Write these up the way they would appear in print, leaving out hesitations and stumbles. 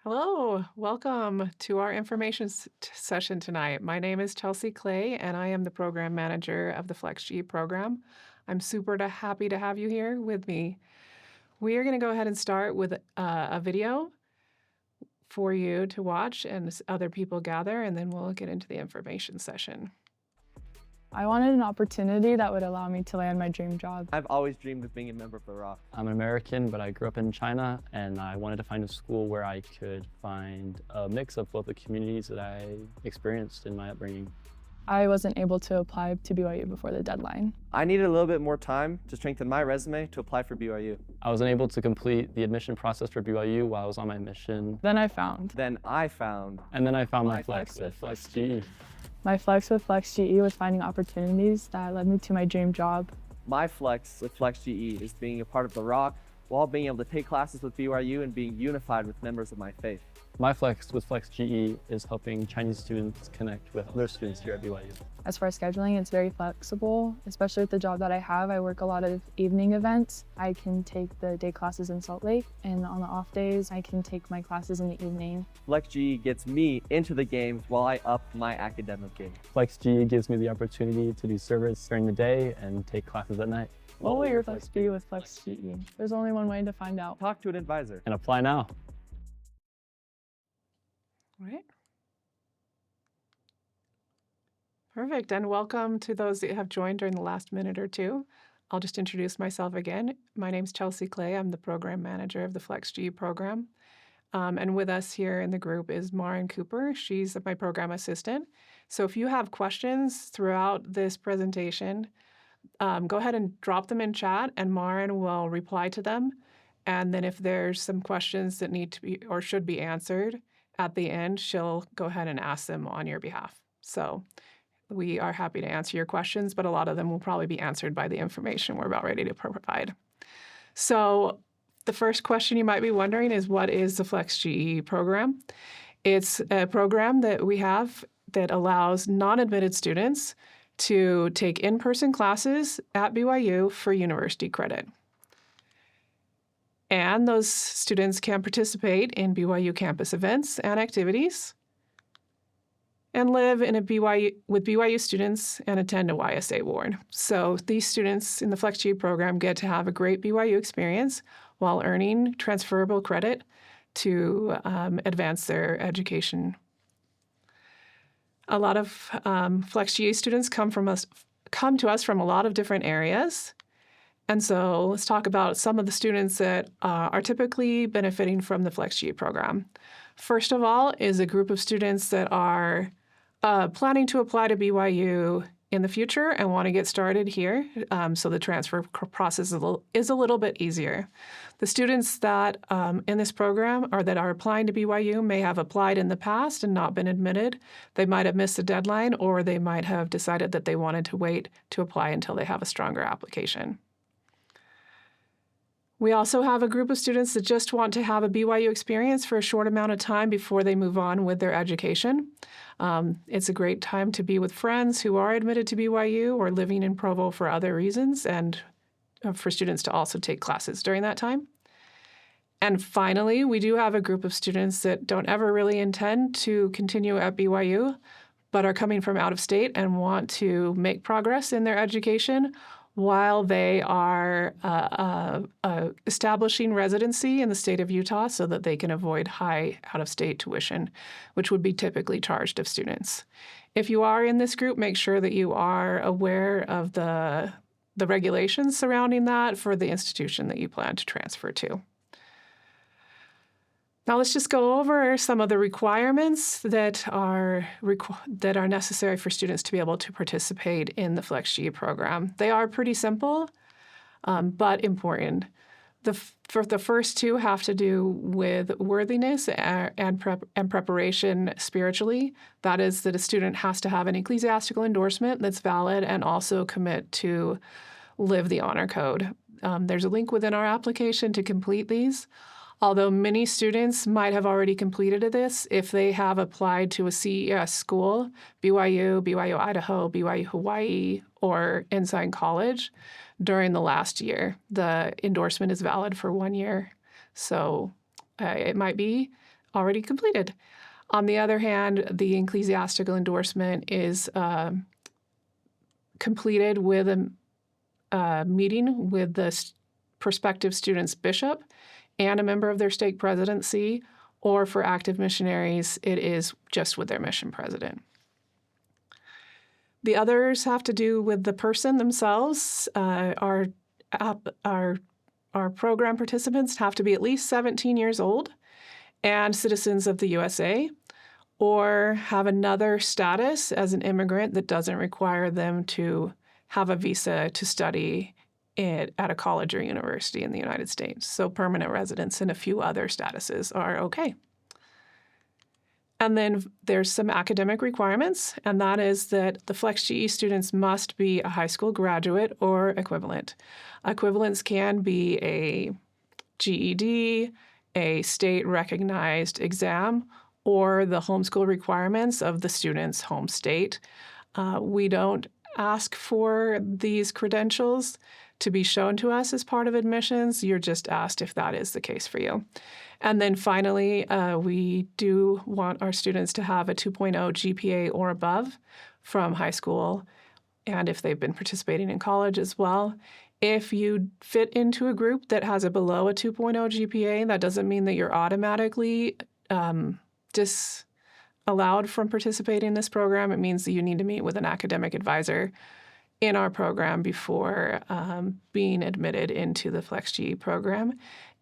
Hello, welcome to our information session tonight. My name is Chelsea Clay, and I am the program manager of the FlexGE program. I'm super happy to have you here with me. We are going to go ahead and start with a video for you to watch and other people gather, and then we'll get into the information session. I wanted an opportunity that would allow me to land my dream job. I've always dreamed of being a member of the Rock. I'm an American, but I grew up in China, and I wanted to find a school where I could find a mix of both the communities that I experienced in my upbringing. I wasn't able to apply to BYU before the deadline. I needed a little bit more time to strengthen my resume to apply for BYU. I wasn't able to complete the admission process for BYU while I was on my mission. Then I found. Then I found. And then I found my flex at FlexGE. My flex with FlexGE was finding opportunities that led me to my dream job. My flex with FlexGE is being a part of the Rock while being able to take classes with BYU and being unified with members of my faith. My flex with FlexGE is helping Chinese students connect with other students here at BYU. As far as scheduling, it's very flexible, especially with the job that I have. I work a lot of evening events. I can take the day classes in Salt Lake, and on the off days, I can take my classes in the evening. FlexGE gets me into the game while I up my academic game. FlexGE gives me the opportunity to do service during the day and take classes at night. What will your flex be with FlexGE? There's only one way to find out. Talk to an advisor. And apply now. All right. Perfect, and welcome to those that have joined during the last minute or two. I'll just introduce myself again. My name's Chelsea Clay. I'm the program manager of the FlexGE program. And with us here in the group is Marin Cooper. She's my program assistant. So if you have questions throughout this presentation, go ahead and drop them in chat, and Marin will reply to them. And then if there's some questions that need to be or should be answered at the end, she'll go ahead and ask them on your behalf. So we are happy to answer your questions, but a lot of them will probably be answered by the information we're about ready to provide. So the first question you might be wondering is, what is the FlexGE program? It's a program that we have that allows non-admitted students to take in-person classes at BYU for university credit. And those students can participate in BYU campus events and activities and live in with BYU students and attend a YSA ward. So these students in the FlexGE program get to have a great BYU experience while earning transferable credit to advance their education. A lot of FlexGE students come to us from a lot of different areas. And so let's talk about some of the students that are typically benefiting from the FlexGE program. First of all is a group of students that are planning to apply to BYU in the future and want to get started here, so the transfer process is a little bit easier. The students that in this program or that are applying to BYU may have applied in the past and not been admitted. They might have missed the deadline, or they might have decided that they wanted to wait to apply until they have a stronger application. We also have a group of students that just want to have a BYU experience for a short amount of time before they move on with their education. It's a great time to be with friends who are admitted to BYU or living in Provo for other reasons, and for students to also take classes during that time. And finally, we do have a group of students that don't ever really intend to continue at BYU, but are coming from out of state and want to make progress in their education while they are establishing residency in the state of Utah so that they can avoid high out-of-state tuition, which would be typically charged of students. If you are in this group, make sure that you are aware of the regulations surrounding that for the institution that you plan to transfer to. Now let's just go over some of the requirements that are necessary for students to be able to participate in the FlexGE program. They are pretty simple, but important. The first two have to do with worthiness and preparation spiritually. That is, that a student has to have an ecclesiastical endorsement that's valid and also commit to live the honor code. There's a link within our application to complete these. Although many students might have already completed this, if they have applied to a CES school, BYU, BYU Idaho, BYU Hawaii, or Ensign College during the last year, the endorsement is valid for 1 year. So it might be already completed. On the other hand, the ecclesiastical endorsement is completed with a meeting with the prospective student's bishop and a member of their stake presidency, or for active missionaries, it is just with their mission president. The others have to do with the person themselves. Our program participants have to be at least 17 years old and citizens of the USA, or have another status as an immigrant that doesn't require them to have a visa to study at a college or university in the United States. So permanent residence and a few other statuses are okay. And then there's some academic requirements, and that is that the FlexGE students must be a high school graduate or equivalent. Equivalents can be a GED, a state-recognized exam, or the homeschool requirements of the student's home state. We don't ask for these credentials to be shown to us as part of admissions. You're just asked if that is the case for you. And then finally, we do want our students to have a 2.0 GPA or above from high school, and if they've been participating in college as well. If you fit into a group that has a below a 2.0 GPA, that doesn't mean that you're automatically disallowed from participating in this program. It means that you need to meet with an academic advisor in our program before being admitted into the FlexGE program.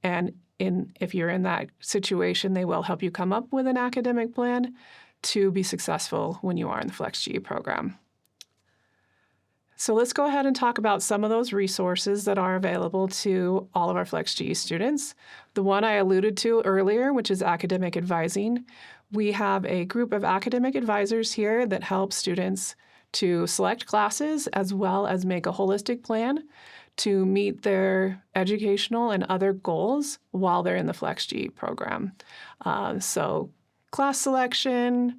And if you're in that situation, they will help you come up with an academic plan to be successful when you are in the FlexGE program. So let's go ahead and talk about some of those resources that are available to all of our FlexGE students. The one I alluded to earlier, which is academic advising. We have a group of academic advisors here that help students to select classes as well as make a holistic plan to meet their educational and other goals while they're in the FlexGE program. So class selection,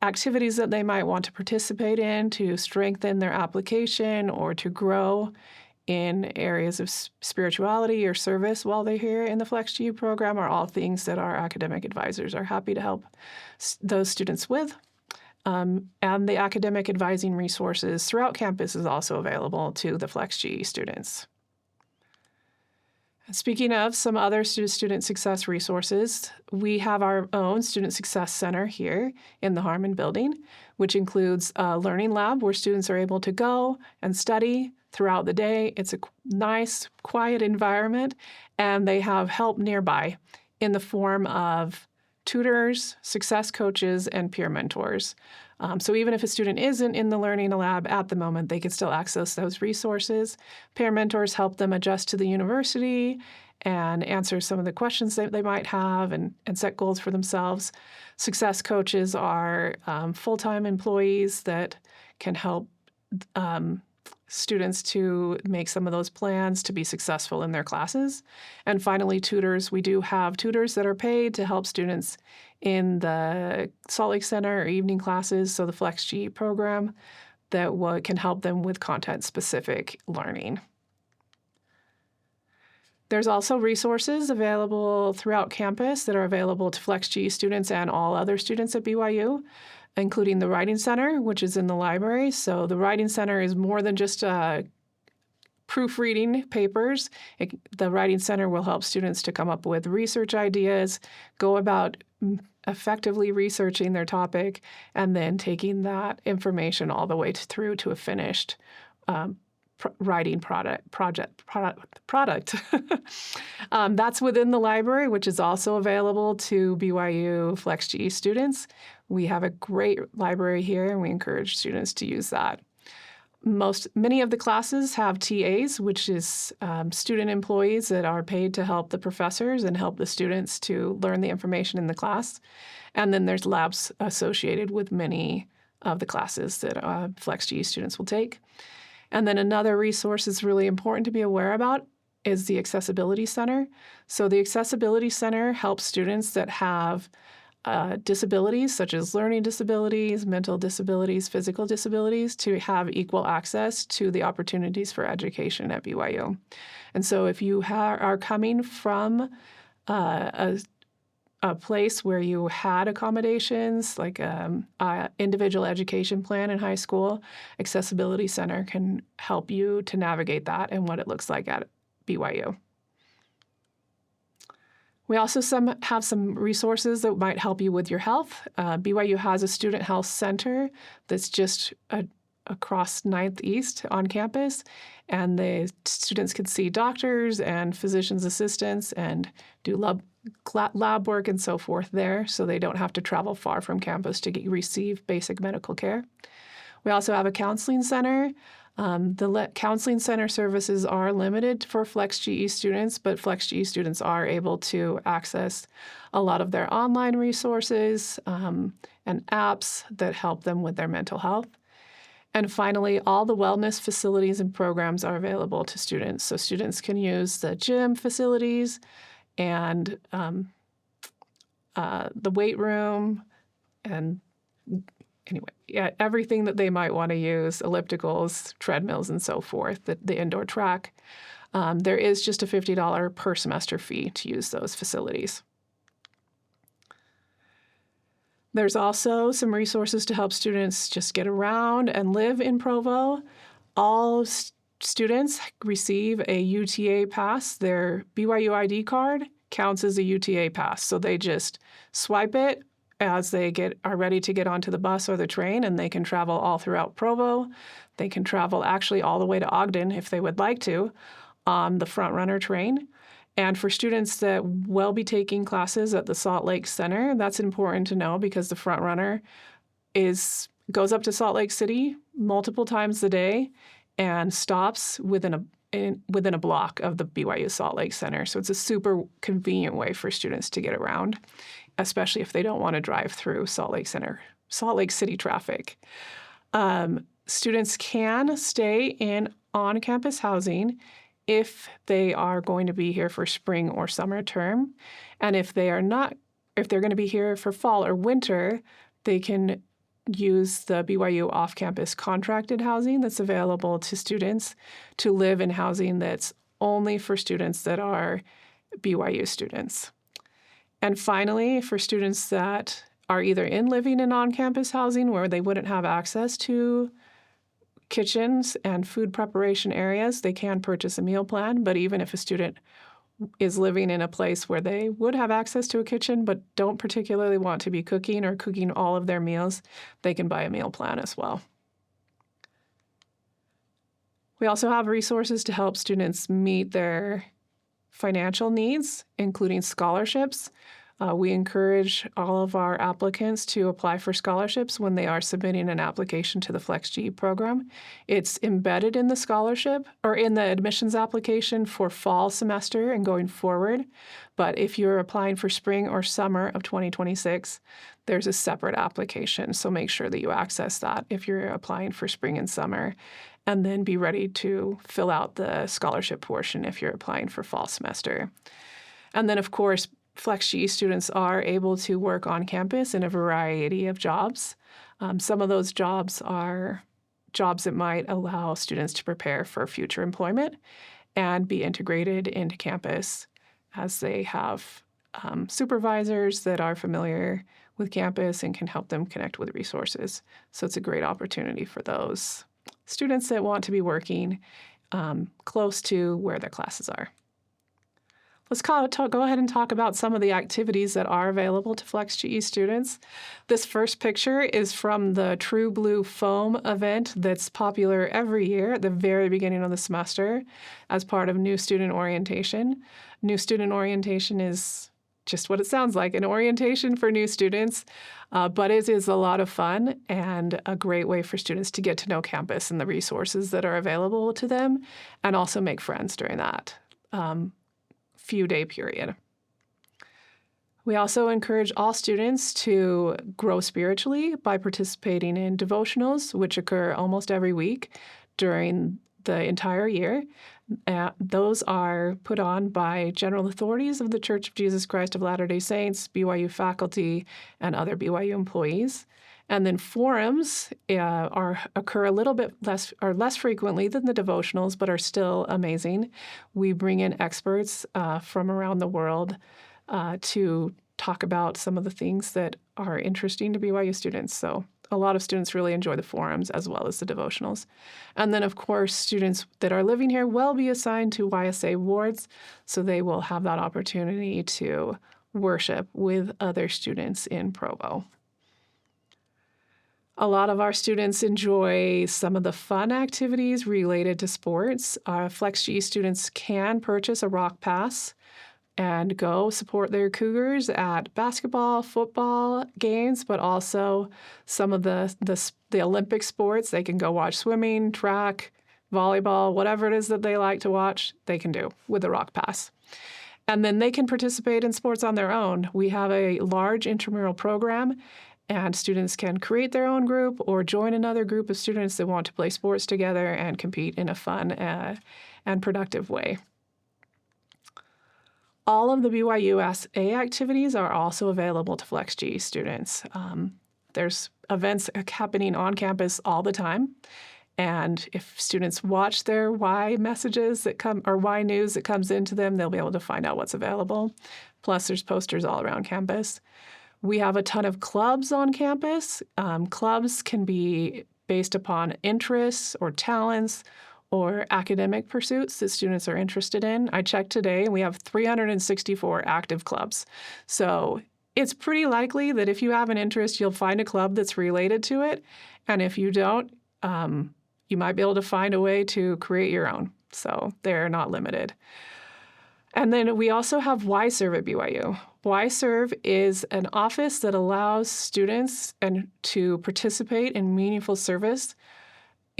activities that they might want to participate in to strengthen their application or to grow in areas of spirituality or service while they're here in the FlexGE program are all things that our academic advisors are happy to help those students with. And the academic advising resources throughout campus is also available to the FlexGE students. Speaking of some other student success resources, we have our own Student Success Center here in the Harmon building, which includes a learning lab where students are able to go and study throughout the day. It's a nice, quiet environment, and they have help nearby in the form of tutors, success coaches, and peer mentors. So even if a student isn't in the learning lab at the moment, they can still access those resources. Peer mentors help them adjust to the university and answer some of the questions that they might have and set goals for themselves. Success coaches are full-time employees that can help students to make some of those plans to be successful in their classes. And finally, tutors. We do have tutors that are paid to help students in the Salt Lake Center or evening classes, so the FlexGE program that can help them with content-specific learning. There's also resources available throughout campus that are available to FlexGE students and all other students at BYU, including the Writing Center, which is in the library. So the Writing Center is more than just proofreading papers. The Writing Center will help students to come up with research ideas, go about effectively researching their topic, and then taking that information all the way through to a finished writing product. That's within the library, which is also available to BYU FlexGE students. We have a great library here, and we encourage students to use that. Many of the classes have TAs, which is student employees that are paid to help the professors and help the students to learn the information in the class. And then there's labs associated with many of the classes that FlexGE students will take. And then another resource that's really important to be aware about is the Accessibility Center. So the Accessibility Center helps students that have disabilities, such as learning disabilities, mental disabilities, physical disabilities, to have equal access to the opportunities for education at BYU. And so if you are coming from a a place where you had accommodations, like an individual education plan in high school, Accessibility Center can help you to navigate that and what it looks like at BYU. We also have some resources that might help you with your health. BYU has a student health center that's just across 9th East on campus, and the students can see doctors and physician's assistants and do lab work and so forth there, so they don't have to travel far from campus to receive basic medical care. We also have a counseling center. The counseling center services are limited for FlexGE students, but FlexGE students are able to access a lot of their online resources and apps that help them with their mental health. And finally, all the wellness facilities and programs are available to students. So students can use the gym facilities and the weight room and anyway, yeah, everything that they might want to use, ellipticals, treadmills, and so forth, the indoor track. There is just a $50 per semester fee to use those facilities. There's also some resources to help students just get around and live in Provo. All students receive a UTA pass. Their BYU ID card counts as a UTA pass. So they just swipe it as they are ready to get onto the bus or the train, and they can travel all throughout Provo. They can travel actually all the way to Ogden if they would like to on the Front Runner train. And for students that will be taking classes at the Salt Lake Center, that's important to know because the Front Runner goes up to Salt Lake City multiple times a day and stops within a block of the BYU Salt Lake Center. So it's a super convenient way for students to get around, especially if they don't want to drive through Salt Lake City traffic. Students can stay in on-campus housing if they are going to be here for spring or summer term. And if they're going to be here for fall or winter, they can use the BYU off-campus contracted housing that's available to students to live in housing that's only for students that are BYU students. And finally, for students that are either living in on-campus housing where they wouldn't have access to kitchens and food preparation areas, they can purchase a meal plan. But even if a student is living in a place where they would have access to a kitchen but don't particularly want to be cooking or cooking all of their meals, they can buy a meal plan as well. We also have resources to help students meet their financial needs, including scholarships. We encourage all of our applicants to apply for scholarships when they are submitting an application to the FlexGE program. It's embedded in the scholarship or in the admissions application for fall semester and going forward. But if you're applying for spring or summer of 2026, there's a separate application. So make sure that you access that if you're applying for spring and summer, and then be ready to fill out the scholarship portion if you're applying for fall semester. And then, of course, FlexGE students are able to work on campus in a variety of jobs. Some of those jobs are jobs that might allow students to prepare for future employment and be integrated into campus as they have supervisors that are familiar with campus and can help them connect with resources. So it's a great opportunity for those students that want to be working close to where their classes are. Let's go ahead and talk about some of the activities that are available to FlexGE students. This first picture is from the True Blue Foam event that's popular every year at the very beginning of the semester as part of New Student Orientation. New Student Orientation is just what it sounds like, an orientation for new students, but it is a lot of fun and a great way for students to get to know campus and the resources that are available to them and also make friends during that few-day period. We also encourage all students to grow spiritually by participating in devotionals, which occur almost every week during the entire year. Those are put on by general authorities of the Church of Jesus Christ of Latter-day Saints, BYU faculty, and other BYU employees. And then forums occur a little bit less frequently than the devotionals, but are still amazing. We bring in experts from around the world to talk about some of the things that are interesting to BYU students. So a lot of students really enjoy the forums as well as the devotionals. And then, of course, students that are living here will be assigned to YSA wards, so they will have that opportunity to worship with other students in Provo. A lot of our students enjoy some of the fun activities related to sports. Our FlexGE students can purchase a Rock Pass and go support their Cougars at basketball, football games, but also some of the Olympic sports. They can go watch swimming, track, volleyball, whatever it is that they like to watch, they can do with the Rock Pass. And then they can participate in sports on their own. We have a large intramural program, and students can create their own group or join another group of students that want to play sports together and compete in a fun and productive way. All of the BYU SA activities are also available to FlexGE students. There's events happening on campus all the time. And if students watch their Y messages that come, or Y news that comes into them, they'll be able to find out what's available. Plus, there's posters all around campus. We have a ton of clubs on campus. Clubs can be based upon interests or talents or academic pursuits that students are interested in. I checked today, and we have 364 active clubs. So it's pretty likely that if you have an interest, you'll find a club that's related to it. And if you don't, you might be able to find a way to create your own. So they're not limited. And then we also have YServe at BYU. YServe is an office that allows students to participate in meaningful service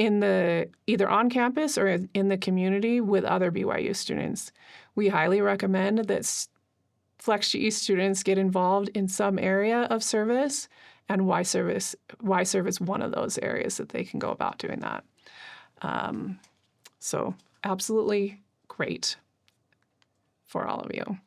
either on campus or in the community with other BYU students. We highly recommend that FlexGE students get involved in some area of service, and YServe is one of those areas that they can go about doing that. So absolutely great for all of you.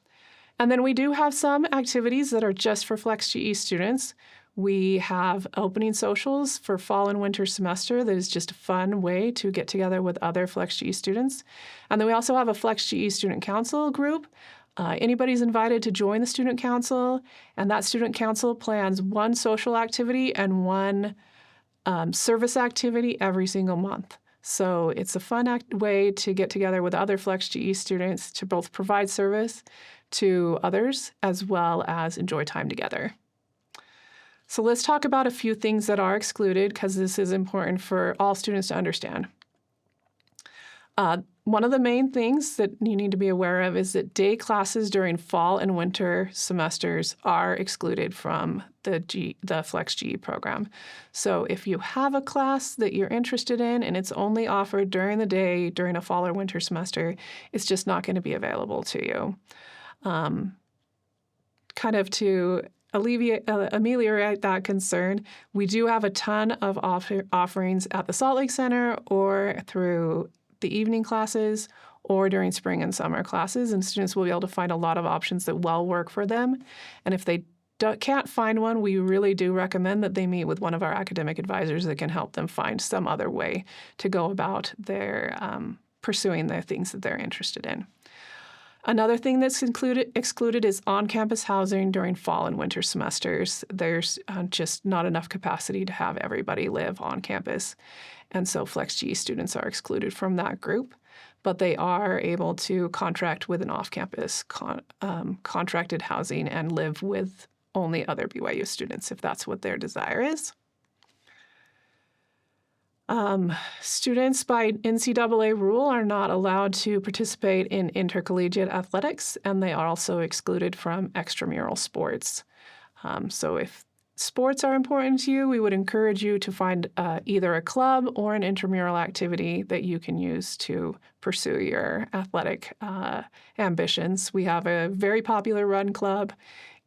And then we do have some activities that are just for FlexGE students. We have opening socials for fall and winter semester that is just a fun way to get together with other FlexGE students. And then we also have a FlexGE student council group. Anybody's invited to join the student council, and that student council plans one social activity and one service activity every single month. So it's a fun way to get together with other FlexGE students to both provide service to others as well as enjoy time together. So let's talk about a few things that are excluded, because this is important for all students to understand. One of the main things that you need to be aware of is that day classes during fall and winter semesters are excluded from the FlexGE program. So if you have a class that you're interested in and it's only offered during the day during a fall or winter semester, it's just not going to be available to you. Kind of to ameliorate that concern, we do have a ton of offerings at the Salt Lake Center or through the evening classes or during spring and summer classes, and students will be able to find a lot of options that will work for them. And if they can't find one, we really do recommend that they meet with one of our academic advisors that can help them find some other way to go about their pursuing the things that they're interested in. Another thing that's excluded is on-campus housing during fall and winter semesters. There's just not enough capacity to have everybody live on campus. And so FlexGE students are excluded from that group, but they are able to contract with an off-campus contracted housing and live with only other BYU students if that's what their desire is. Students by NCAA rule are not allowed to participate in intercollegiate athletics, and they are also excluded from extramural sports. So if sports are important to you, we would encourage you to find either a club or an intramural activity that you can use to pursue your athletic ambitions. We have a very popular run club.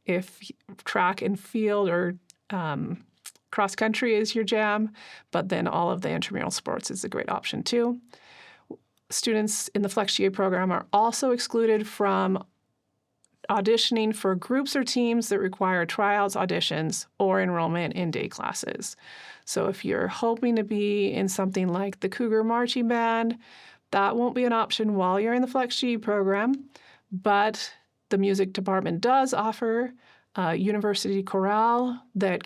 If track and field or cross country is your jam, but then all of the intramural sports is a great option too. Students in the FlexGE program are also excluded from auditioning for groups or teams that require tryouts, auditions, or enrollment in day classes. So if you're hoping to be in something like the Cougar Marching Band, that won't be an option while you're in the FlexGE program, but the music department does offer University chorale that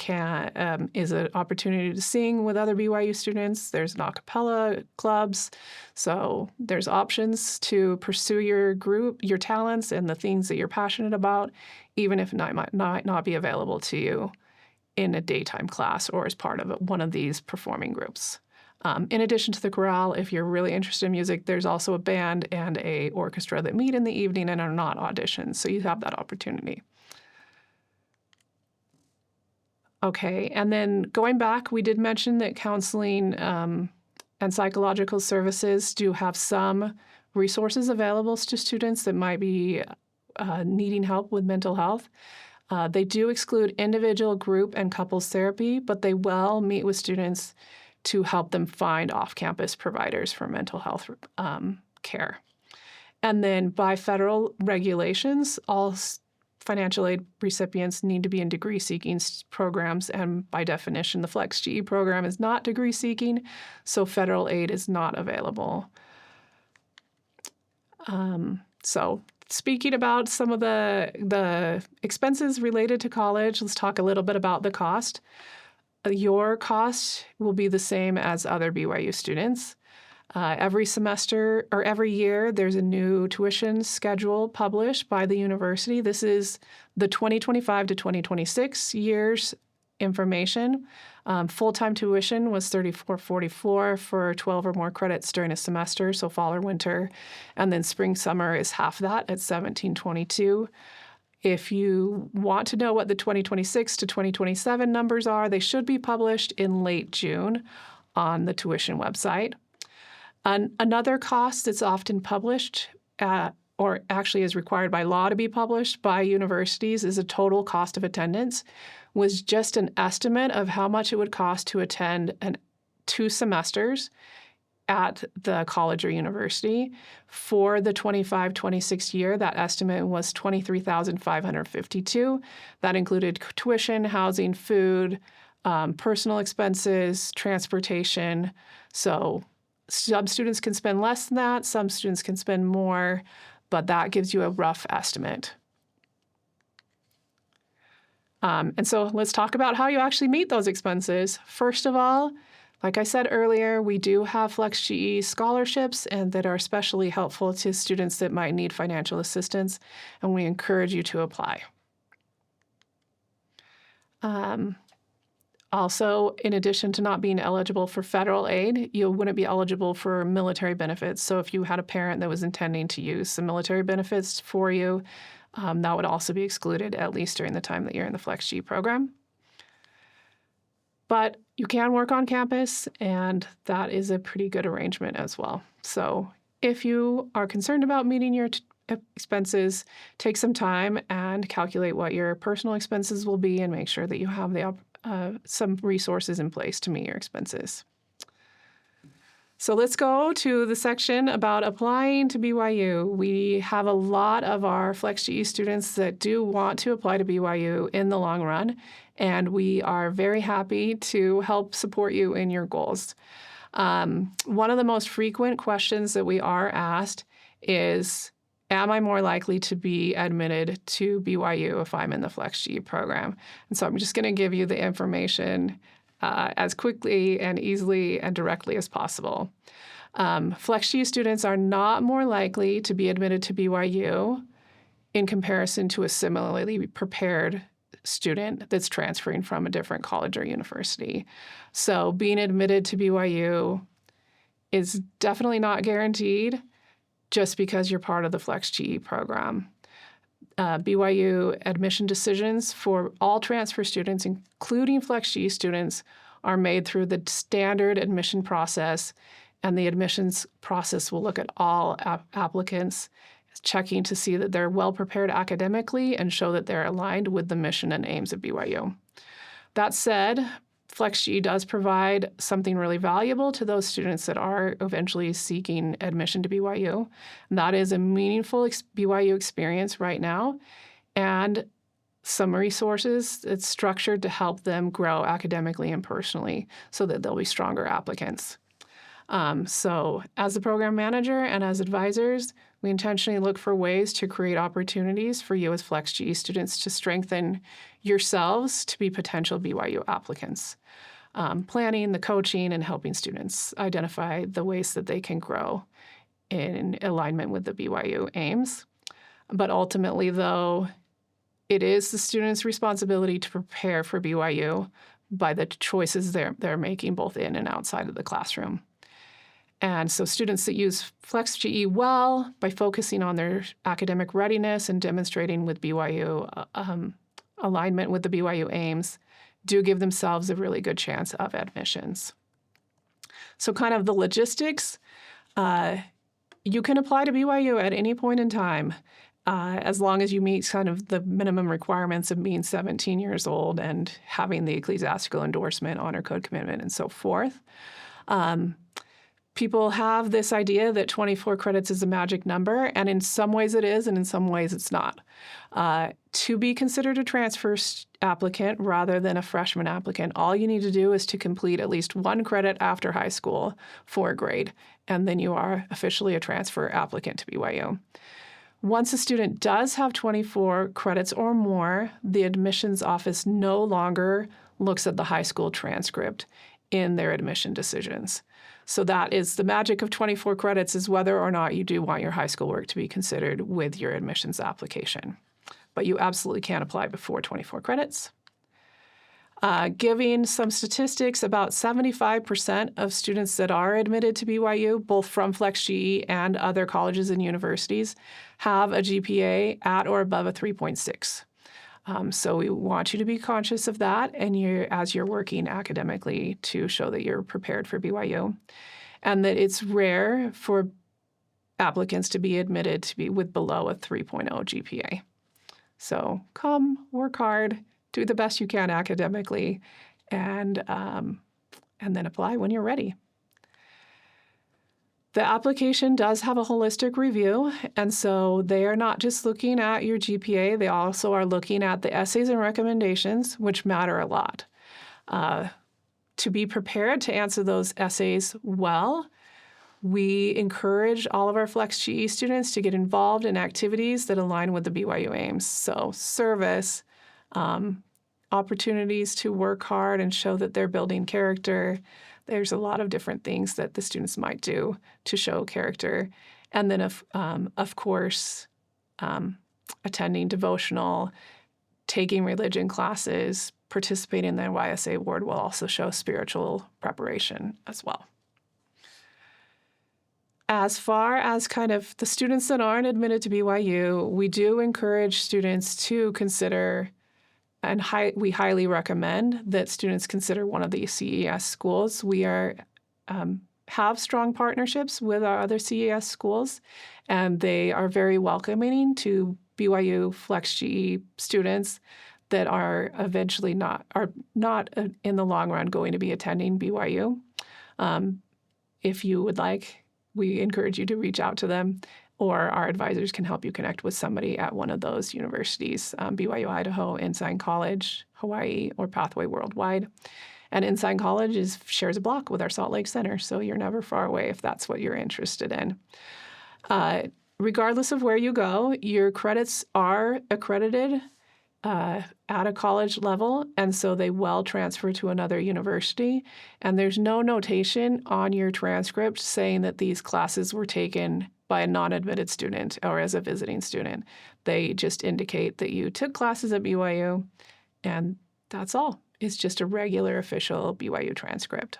is an opportunity to sing with other BYU students. There's an a cappella clubs. So there's options to pursue your group, your talents, and the things that you're passionate about, even if it might not be available to you in a daytime class or as part of one of these performing groups. In addition to the chorale, if you're really interested in music, there's also a band and a orchestra that meet in the evening and are not auditions, so you have that opportunity. Okay, and then going back, we did mention that counseling and psychological services do have some resources available to students that might be needing help with mental health. They do exclude individual, group, and couples therapy, but they will meet with students to help them find off-campus providers for mental health care. And then by federal regulations, all financial aid recipients need to be in degree-seeking programs, and by definition, the FlexGE program is not degree-seeking, so federal aid is not available. So speaking about some of the expenses related to college, let's talk a little bit about the cost. Your cost will be the same as other BYU students. Every semester or every year, there's a new tuition schedule published by the university. This is the 2025 to 2026 year's information. Full-time tuition was $34.44 for 12 or more credits during a semester, so fall or winter. And then spring, summer is half that at $17.22. If you want to know what the 2026 to 2027 numbers are, they should be published in late June on the tuition website. Another cost that's often published, or actually is required by law to be published by universities, is a total cost of attendance, was just an estimate of how much it would cost to attend 2 semesters at the college or university. For the 25-26 year, that estimate was $23,552. That included tuition, housing, food, personal expenses, transportation. So some students can spend less than that, some students can spend more, but that gives you a rough estimate. And so let's talk about how you actually meet those expenses. First of all, like I said earlier, we do have FlexGE scholarships and that are especially helpful to students that might need financial assistance, and we encourage you to apply. Also, in addition to not being eligible for federal aid, you wouldn't be eligible for military benefits. So if you had a parent that was intending to use some military benefits for you, that would also be excluded, at least during the time that you're in the FlexGE program. But you can work on campus, and that is a pretty good arrangement as well. So if you are concerned about meeting your expenses, take some time and calculate what your personal expenses will be and make sure that you have some resources in place to meet your expenses. So let's go to the section about applying to BYU. We have a lot of our FlexGE students that do want to apply to BYU in the long run, and we are very happy to help support you in your goals. One of the most frequent questions that we are asked is, am I more likely to be admitted to BYU if I'm in the FlexGE program? And so I'm just going to give you the information as quickly and easily and directly as possible. FlexGE students are not more likely to be admitted to BYU in comparison to a similarly prepared student that's transferring from a different college or university. So being admitted to BYU is definitely not guaranteed just because you're part of the FlexGE program. BYU admission decisions for all transfer students, including FlexGE students, are made through the standard admission process, and the admissions process will look at all applicants, checking to see that they're well prepared academically and show that they're aligned with the mission and aims of BYU. That said, FlexGE does provide something really valuable to those students that are eventually seeking admission to BYU. And that is a meaningful BYU experience right now and some resources that's structured to help them grow academically and personally so that they'll be stronger applicants. So as the program manager and as advisors, We intentionally look for ways to create opportunities for you as FlexGE students to strengthen yourselves to be potential BYU applicants. Planning, the coaching, and helping students identify the ways that they can grow in alignment with the BYU aims. But ultimately, though, it is the student's responsibility to prepare for BYU by the choices they're making both in and outside of the classroom. And so students that use FlexGE well by focusing on their academic readiness and demonstrating with BYU alignment with the BYU aims do give themselves a really good chance of admissions. So kind of the logistics, you can apply to BYU at any point in time as long as you meet kind of the minimum requirements of being 17 years old and having the ecclesiastical endorsement, honor code commitment, and so forth. People have this idea that 24 credits is a magic number, and in some ways it is, and in some ways it's not. To be considered a transfer applicant rather than a freshman applicant, all you need to do is to complete at least 1 credit after high school for a grade, and then you are officially a transfer applicant to BYU. Once a student does have 24 credits or more, the admissions office no longer looks at the high school transcript in their admission decisions. So that is the magic of 24 credits, is whether or not you do want your high school work to be considered with your admissions application. But you absolutely can apply before 24 credits. Giving some statistics, about 75% of students that are admitted to BYU, both from FlexGE and other colleges and universities, have a GPA at or above a 3.6. So we want you to be conscious of that and as you're working academically to show that you're prepared for BYU, and that it's rare for applicants to be admitted to be with below a 3.0 GPA. So come, work hard, do the best you can academically, and then apply when you're ready. The application does have a holistic review, and so they are not just looking at your GPA, they also are looking at the essays and recommendations, which matter a lot. To be prepared to answer those essays well, we encourage all of our FlexGE students to get involved in activities that align with the BYU aims. So service, opportunities to work hard and show that they're building character. There's a lot of different things that the students might do to show character. And then, of course, attending devotional, taking religion classes, participating in the YSA award will also show spiritual preparation as well. As far as kind of the students that aren't admitted to BYU, we do encourage students to consider, and we highly recommend that students consider one of the CES schools. We have strong partnerships with our other CES schools, and they are very welcoming to BYU FlexGE students that are eventually not in the long run going to be attending BYU. If you would like, we encourage you to reach out to them, or our advisors can help you connect with somebody at one of those universities, BYU Idaho, Ensign College, Hawaii, or Pathway Worldwide. And Ensign College shares a block with our Salt Lake Center, so you're never far away if that's what you're interested in. Regardless of where you go, your credits are accredited at a college level, and so they will transfer to another university. And there's no notation on your transcript saying that these classes were taken by a non-admitted student or as a visiting student. They just indicate that you took classes at BYU, and that's all. It's just a regular official BYU transcript.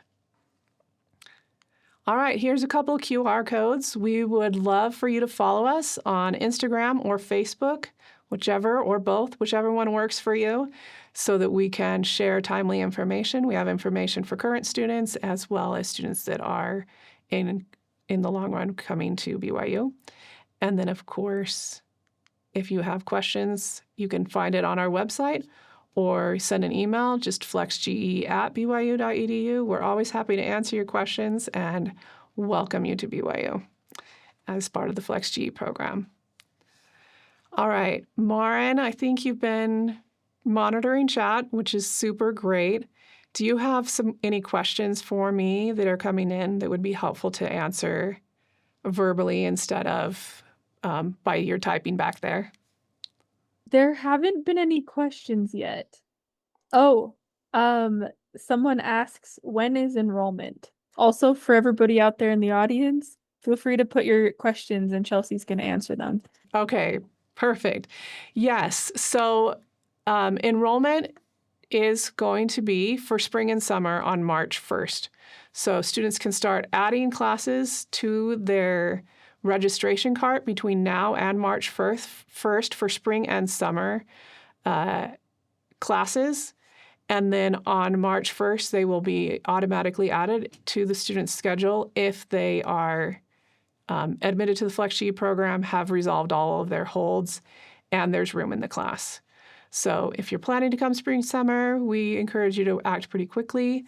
All right, here's a couple QR codes. We would love for you to follow us on Instagram or Facebook, whichever or both, whichever one works for you, so that we can share timely information. We have information for current students as well as students that are in the long run coming to BYU. And then, of course, if you have questions, you can find it on our website or send an email, just flexge@byu.edu. We're always happy to answer your questions and welcome you to BYU as part of the FlexGE program. All right, Marin, I think you've been monitoring chat, which is super great. Do you have any questions for me that are coming in that would be helpful to answer verbally instead of by your typing back there. There haven't been any questions yet. Oh, someone asks, when is enrollment? Also, for everybody out there in the audience, feel free to put your questions and Chelsea's going to answer them. Okay, perfect. Yes, so enrollment is going to be for spring and summer on March 1st. So students can start adding classes to their registration cart between now and March 1st for spring and summer classes. And then on March 1st, they will be automatically added to the student's schedule if they are admitted to the FlexGE program, have resolved all of their holds, and there's room in the class. So if you're planning to come spring, summer, we encourage you to act pretty quickly.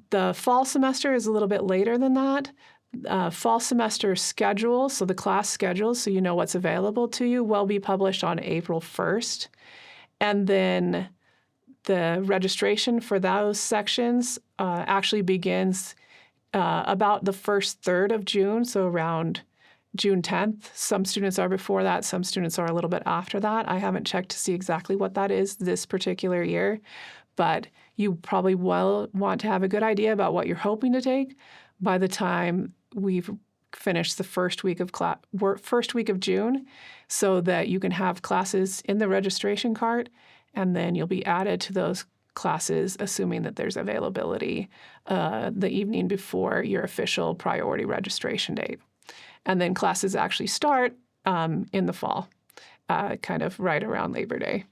The fall semester is a little bit later than that. Fall semester schedule, so the class schedule, so you know what's available to you, will be published on April 1st. And then the registration for those sections actually begins about the first third of June, so around June 10th. Some students are before that, some students are a little bit after that. I haven't checked to see exactly what that is this particular year, but you probably will want to have a good idea about what you're hoping to take by the time we've finished the first week of June, so that you can have classes in the registration cart, and then you'll be added to those classes, assuming that there's availability the evening before your official priority registration date. And then classes actually start in the fall, kind of right around Labor Day.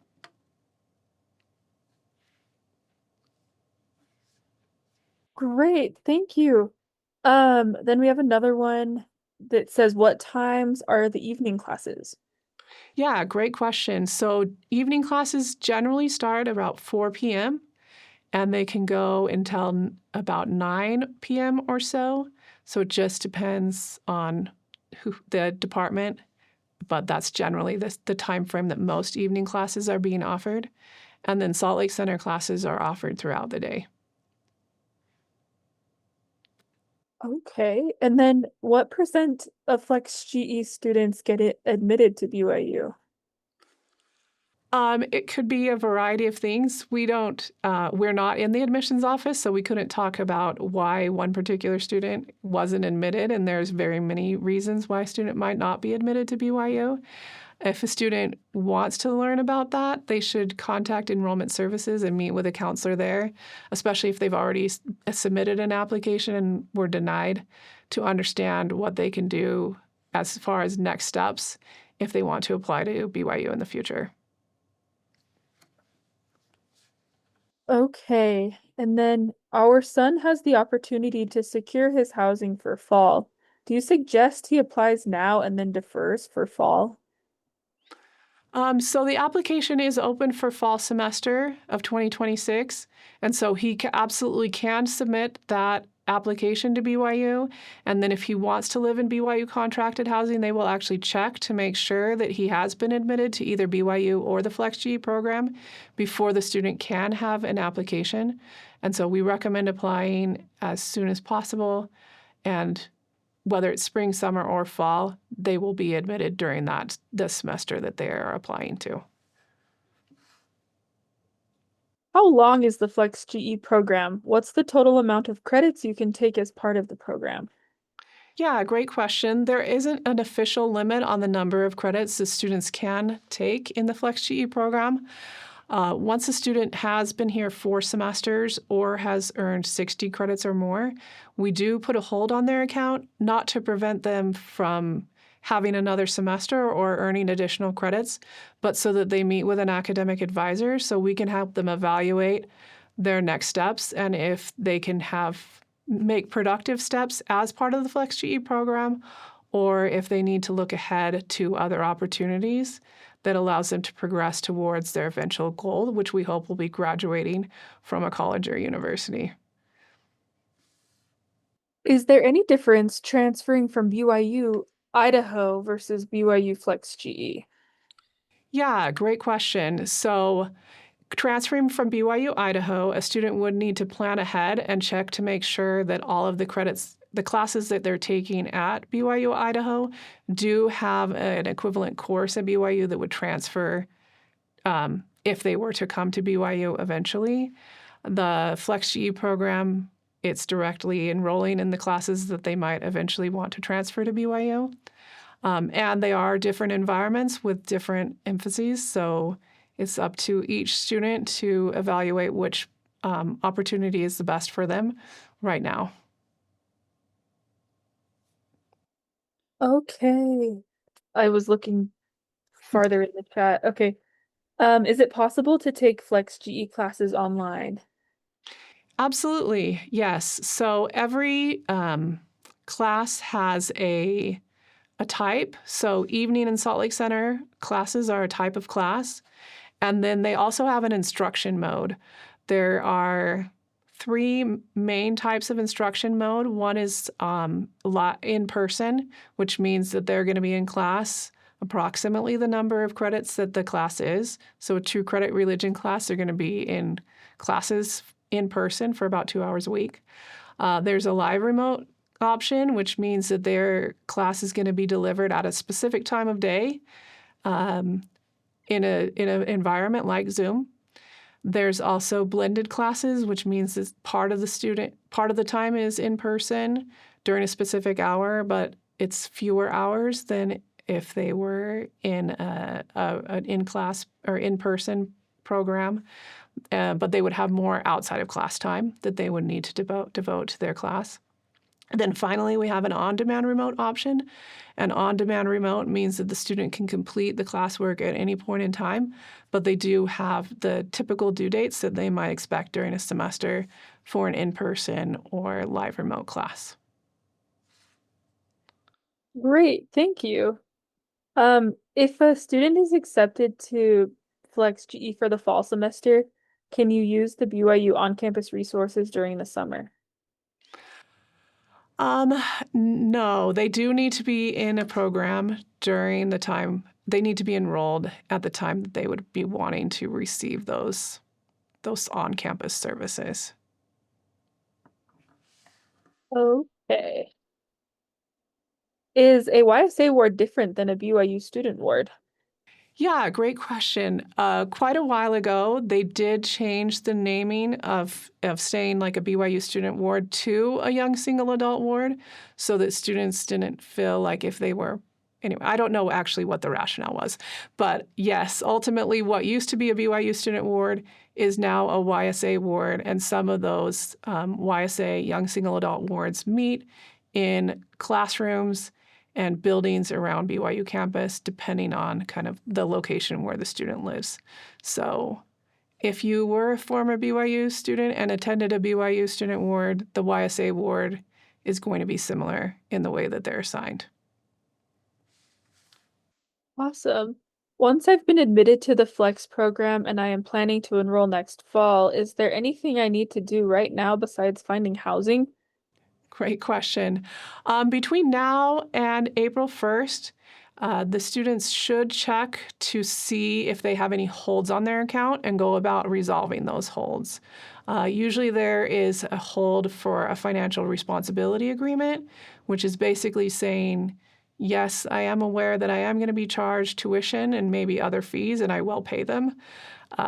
Great, thank you. Then we have another one that says, what times are the evening classes? Yeah, great question. So evening classes generally start about 4 p.m. and they can go until about 9 p.m. or so. So it just depends on the department, but that's generally the time frame that most evening classes are being offered. And then Salt Lake Center classes are offered throughout the day. Okay, and then what percent of FlexGE students get admitted to BYU? It could be a variety of things. We're not in the admissions office, so we couldn't talk about why one particular student wasn't admitted, and there's very many reasons why a student might not be admitted to BYU. If a student wants to learn about that, they should contact Enrollment Services and meet with a counselor there, especially if they've already submitted an application and were denied, to understand what they can do as far as next steps if they want to apply to BYU in the future. Okay, and then our son has the opportunity to secure his housing for fall. Do you suggest he applies now and then defers for fall? So the application is open for fall semester of 2026, and so he absolutely can submit that application to BYU, and then if he wants to live in BYU contracted housing, they will actually check to make sure that he has been admitted to either BYU or the FlexGE program before the student can have an application. And so we recommend applying as soon as possible, and whether it's spring, summer, or fall, they will be admitted during the semester that they are applying to. How long is the FlexGE program? What's the total amount of credits you can take as part of the program? Yeah, great question. There isn't an official limit on the number of credits the students can take in the FlexGE program. Once a student has been here 4 semesters or has earned 60 credits or more, we do put a hold on their account, not to prevent them from having another semester or earning additional credits, but so that they meet with an academic advisor so we can help them evaluate their next steps and if they can make productive steps as part of the FlexGE program, or if they need to look ahead to other opportunities that allows them to progress towards their eventual goal, which we hope will be graduating from a college or university. Is there any difference transferring from BYU Idaho versus BYU FlexGE? Yeah, great question. So transferring from BYU Idaho, a student would need to plan ahead and check to make sure that all of the credits the classes that they're taking at BYU Idaho do have an equivalent course at BYU that would transfer if they were to come to BYU eventually. The FlexGE program, it's directly enrolling in the classes that they might eventually want to transfer to BYU. And they are different environments with different emphases, so it's up to each student to evaluate which opportunity is the best for them right now. Okay. I was looking farther in the chat. Okay. Is it possible to take FlexGE classes online? Absolutely, yes. So every class has a type. So evening and Salt Lake Center classes are a type of class. And then they also have an instruction mode. There are 3 main types of instruction mode. One is in person, which means that they're going to be in class approximately the number of credits that the class is. So a 2-credit religion class, they're going to be in classes in person for about 2 hours a week. There's a live remote option, which means that their class is going to be delivered at a specific time of day in an environment like Zoom. There's also blended classes, which means that part of the time is in person during a specific hour, but it's fewer hours than if they were in an in-class or in-person program. But they would have more outside of class time that they would need to devote to their class. And then finally, we have an on-demand remote option. An on-demand remote means that the student can complete the classwork at any point in time, but they do have the typical due dates that they might expect during a semester for an in-person or live remote class. Great, thank you. If a student is accepted to FlexGE for the fall semester, can you use the BYU on-campus resources during the summer? No, they do need to be in a program during the time. They need to be enrolled at the time that they would be wanting to receive those on-campus services. Okay. Is a YSA ward different than a BYU student ward? Yeah, great question. Quite a while ago, they did change the naming of staying like a BYU student ward to a young single adult ward so that students didn't feel like if they were, anyway, I don't know actually what the rationale was. But yes, ultimately what used to be a BYU student ward is now a YSA ward, and some of those YSA young single adult wards meet in classrooms and buildings around BYU campus, depending on kind of the location where the student lives. So if you were a former BYU student and attended a BYU student ward, the YSA ward is going to be similar in the way that they're assigned. Awesome. Once I've been admitted to the Flex program and I am planning to enroll next fall, is there anything I need to do right now besides finding housing? Great question. Between now and April 1st, the students should check to see if they have any holds on their account and go about resolving those holds. Usually there is a hold for a financial responsibility agreement, which is basically saying, yes, I am aware that I am going to be charged tuition and maybe other fees, and I will pay them.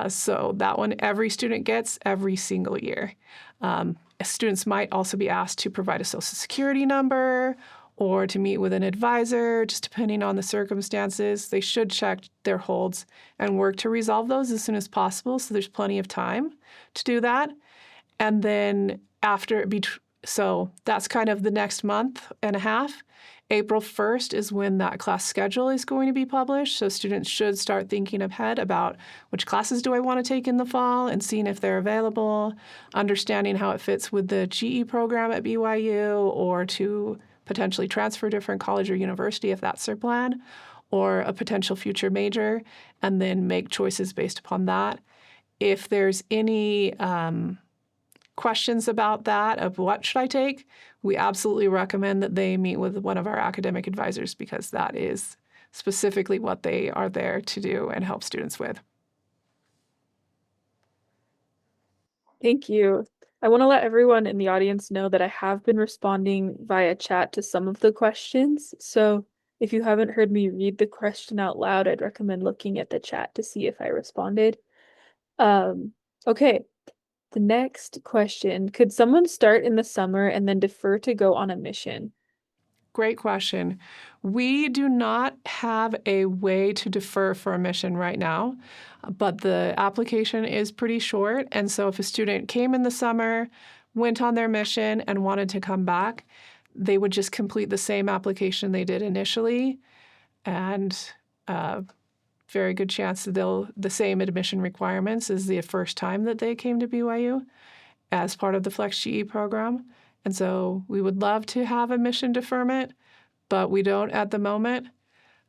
So that one every student gets every single year. Students might also be asked to provide a Social Security number or to meet with an advisor, just depending on the circumstances. They should check their holds and work to resolve those as soon as possible, so there's plenty of time to do that. And then so that's kind of the next month and a half. April 1st is when that class schedule is going to be published, so students should start thinking ahead about which classes do I want to take in the fall and seeing if they're available, understanding how it fits with the GE program at BYU, or to potentially transfer to a different college or university if that's their plan, or a potential future major, and then make choices based upon that. If there's any questions about that, of what should I take, we absolutely recommend that they meet with one of our academic advisors, because that is specifically what they are there to do and help students with. Thank you. I want to let everyone in the audience know that I have been responding via chat to some of the questions. So if you haven't heard me read the question out loud, I'd recommend looking at the chat to see if I responded. Okay. The next question, could someone start in the summer and then defer to go on a mission? Great question. We do not have a way to defer for a mission right now, but the application is pretty short. And so if a student came in the summer, went on their mission, and wanted to come back, they would just complete the same application they did initially, and very good chance that they'll the same admission requirements as the first time that they came to BYU as part of the FlexGE program. And so we would love to have a mission deferment, but we don't at the moment.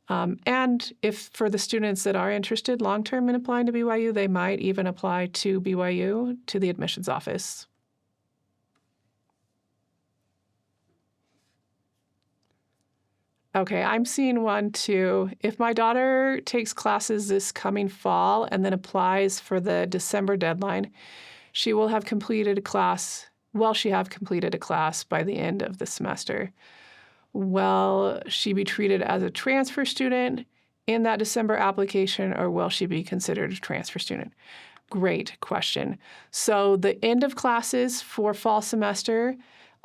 And if for the students that are interested long-term in applying to BYU, they might even apply to BYU, to the admissions office. Okay, I'm seeing one too. If my daughter takes classes this coming fall and then applies for the December deadline, she will have completed a class. Will she have completed a class by the end of the semester? Will she be treated as a transfer student in that December application, or will she be considered a transfer student? Great question. So the end of classes for fall semester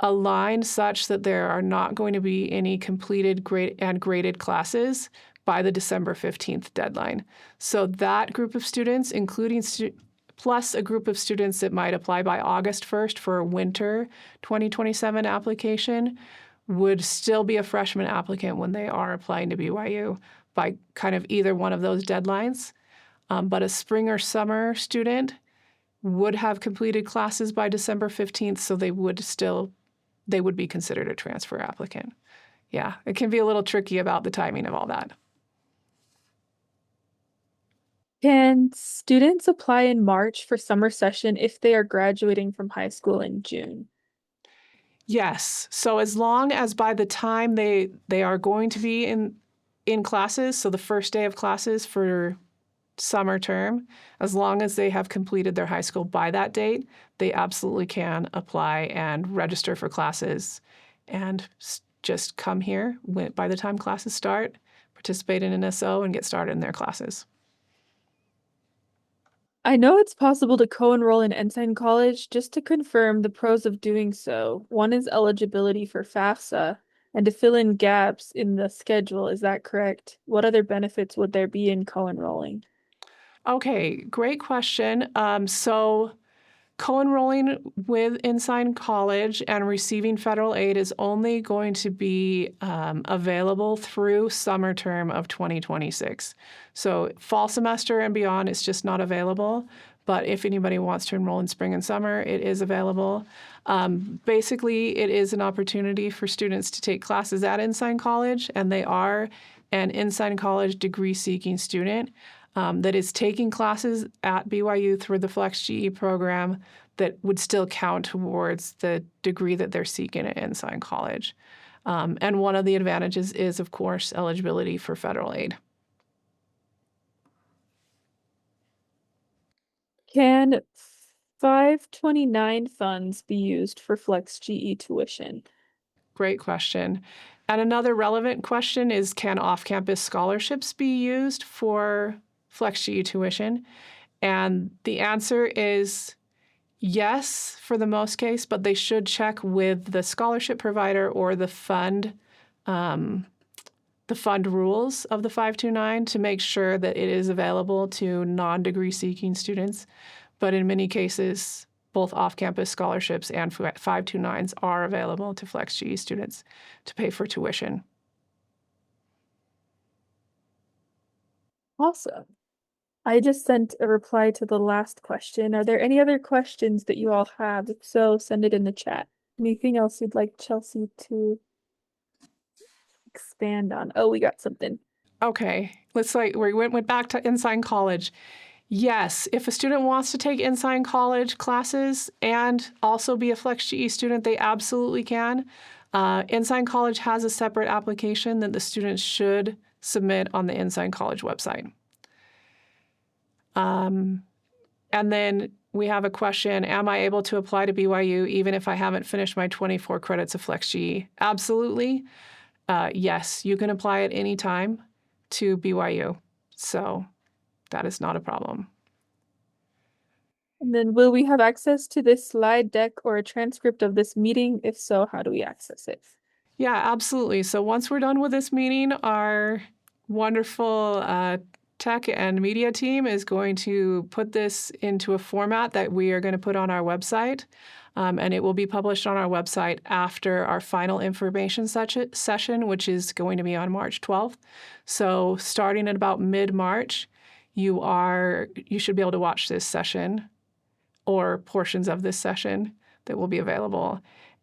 aligned such that there are not going to be any completed graded classes by the December 15th deadline. So that group of students, including plus a group of students that might apply by August 1st for a winter 2027 application, would still be a freshman applicant when they are applying to BYU by kind of either one of those deadlines. But a spring or summer student would have completed classes by December 15th, so they would be considered a transfer applicant. Yeah, it can be a little tricky about the timing of all that. Can students apply in March for summer session if they are graduating from high school in June? Yes. So as long as by the time they are going to be in classes, so the first day of classes for summer term, as long as they have completed their high school by that date, they absolutely can apply and register for classes and just come here by the time classes start, participate in an SO, and get started in their classes. I know it's possible to co-enroll in Ensign College. Just to confirm the pros of doing so, one is eligibility for FAFSA and to fill in gaps in the schedule. Is that correct? What other benefits would there be in co-enrolling? Okay, great question. So co-enrolling with Ensign College and receiving federal aid is only going to be available through summer term of 2026. So fall semester and beyond, it's just not available. But if anybody wants to enroll in spring and summer, it is available. Basically, it is an opportunity for students to take classes at Ensign College, and they are an Ensign College degree-seeking student that is taking classes at BYU through the FlexGE program that would still count towards the degree that they're seeking at Ensign College. And one of the advantages is, of course, eligibility for federal aid. Can 529 funds be used for FlexGE tuition? Great question. And another relevant question is, can off-campus scholarships be used for FlexGE tuition? And the answer is yes, for the most case, but they should check with the scholarship provider or the fund rules of the 529 to make sure that it is available to non-degree seeking students. But in many cases, both off-campus scholarships and 529s are available to FlexGE students to pay for tuition. Awesome. I just sent a reply to the last question. Are there any other questions that you all have? If so, send it in the chat. Anything else you'd like Chelsea to expand on? Oh, we got something. Okay, we went back to Ensign College. Yes, if a student wants to take Ensign College classes and also be a FlexGE student, they absolutely can. Ensign College has a separate application that the students should submit on the Ensign College website. And then we have a question, am I able to apply to BYU even if I haven't finished my 24 credits of FlexGE? Absolutely. Yes, you can apply at any time to BYU. So that is not a problem. And then will we have access to this slide deck or a transcript of this meeting? If so, how do we access it? Yeah, absolutely. So once we're done with this meeting, our wonderful tech and media team is going to put this into a format that we are going to put on our website. And it will be published on our website after our final information session, which is going to be on March 12th. So starting at about mid-March, you should be able to watch this session or portions of this session that will be available.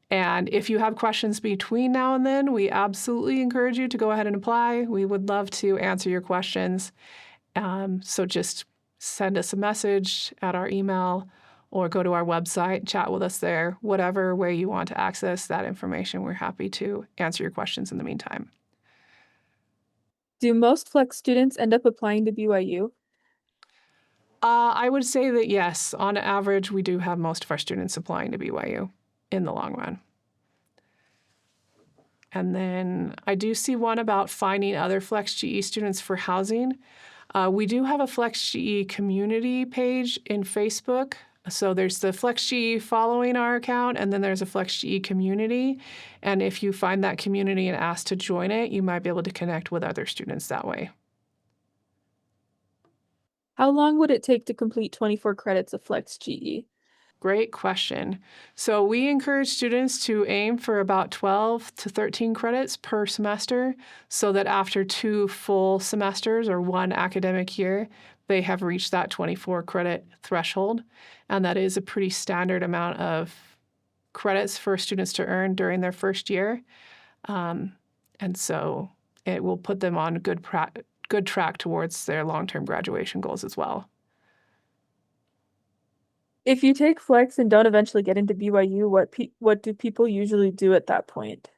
And if you have questions between now and then, we absolutely encourage you to go ahead and apply. We would love to answer your questions. So just send us a message at our email or go to our website, chat with us there. Whatever way you want to access that information, we're happy to answer your questions in the meantime. Do most Flex students end up applying to BYU? I would say that yes, on average, we do have most of our students applying to BYU in the long run. And then I do see one about finding other FlexGE students for housing. We do have a FlexGE community page in Facebook. So there's the FlexGE following our account, and then there's a FlexGE community. And if you find that community and ask to join it, you might be able to connect with other students that way. How long would it take to complete 24 credits of FlexGE? Great question. So we encourage students to aim for about 12 to 13 credits per semester so that after 2 full semesters or 1 academic year, they have reached that 24 credit threshold. And that is a pretty standard amount of credits for students to earn during their first year. And so it will put them on a good track towards their long-term graduation goals as well. If you take Flex and don't eventually get into BYU, what do people usually do at that point?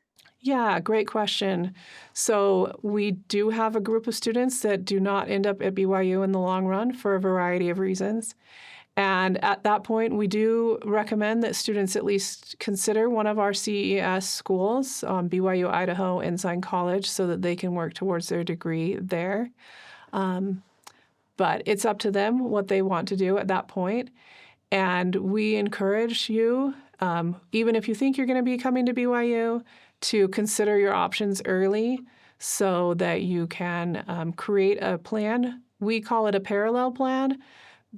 Yeah, great question. So we do have a group of students that do not end up at BYU in the long run for a variety of reasons. And at that point, we do recommend that students at least consider one of our CES schools, BYU, Idaho, Ensign College, so that they can work towards their degree there. But it's up to them what they want to do at that point. And we encourage you, even if you think you're going to be coming to BYU, to consider your options early so that you can create a plan. We call it a parallel plan,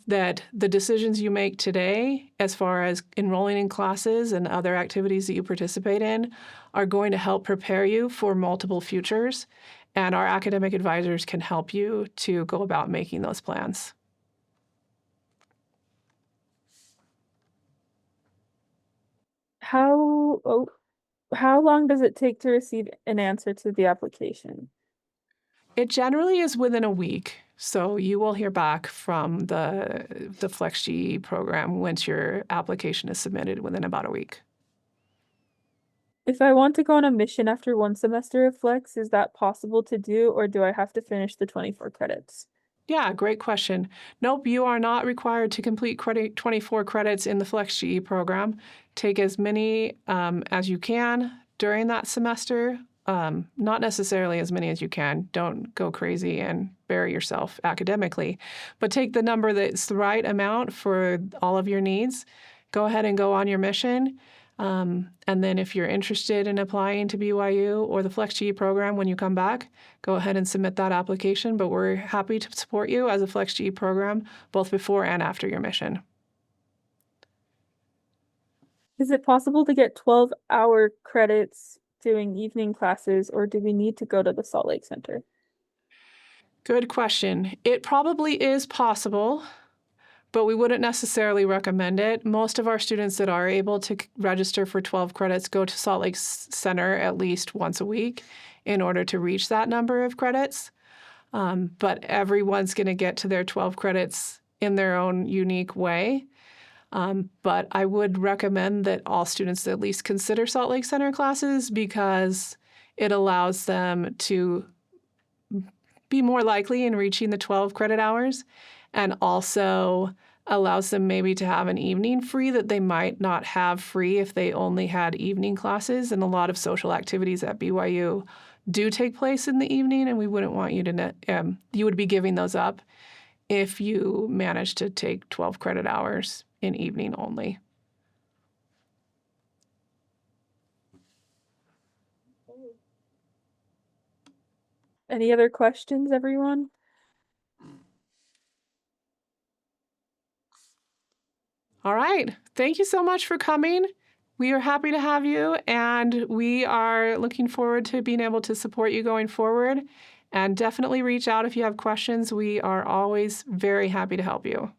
that the decisions you make today, as far as enrolling in classes and other activities that you participate in, are going to help prepare you for multiple futures. And our academic advisors can help you to go about making those plans. How long does it take to receive an answer to the application? It generally is within a week. So you will hear back from the FlexGE program once your application is submitted within about a week. If I want to go on a mission after 1 semester of Flex, is that possible to do, or do I have to finish the 24 credits? Yeah, great question. Nope, you are not required to complete 24 credits in the FlexGE program. Take as many as you can during that semester. Not necessarily as many as you can. Don't go crazy and bury yourself academically, but take the number that's the right amount for all of your needs. Go ahead and go on your mission. And then if you're interested in applying to BYU or the FlexGE program when you come back, go ahead and submit that application. But we're happy to support you as a FlexGE program, both before and after your mission. Is it possible to get 12-hour credits doing evening classes, or do we need to go to the Salt Lake Center? Good question. It probably is possible, but we wouldn't necessarily recommend it. Most of our students that are able to register for 12 credits go to Salt Lake Center at least once a week in order to reach that number of credits. But everyone's going to get to their 12 credits in their own unique way. But I would recommend that all students at least consider Salt Lake Center classes because it allows them to be more likely in reaching the 12 credit hours and also allows them maybe to have an evening free that they might not have free if they only had evening classes. And a lot of social activities at BYU do take place in the evening, and we wouldn't want you to, you would be giving those up if you manage to take 12 credit hours in evening only. Any other questions, everyone? All right. Thank you so much for coming. We are happy to have you, and we are looking forward to being able to support you going forward. And definitely reach out if you have questions. We are always very happy to help you.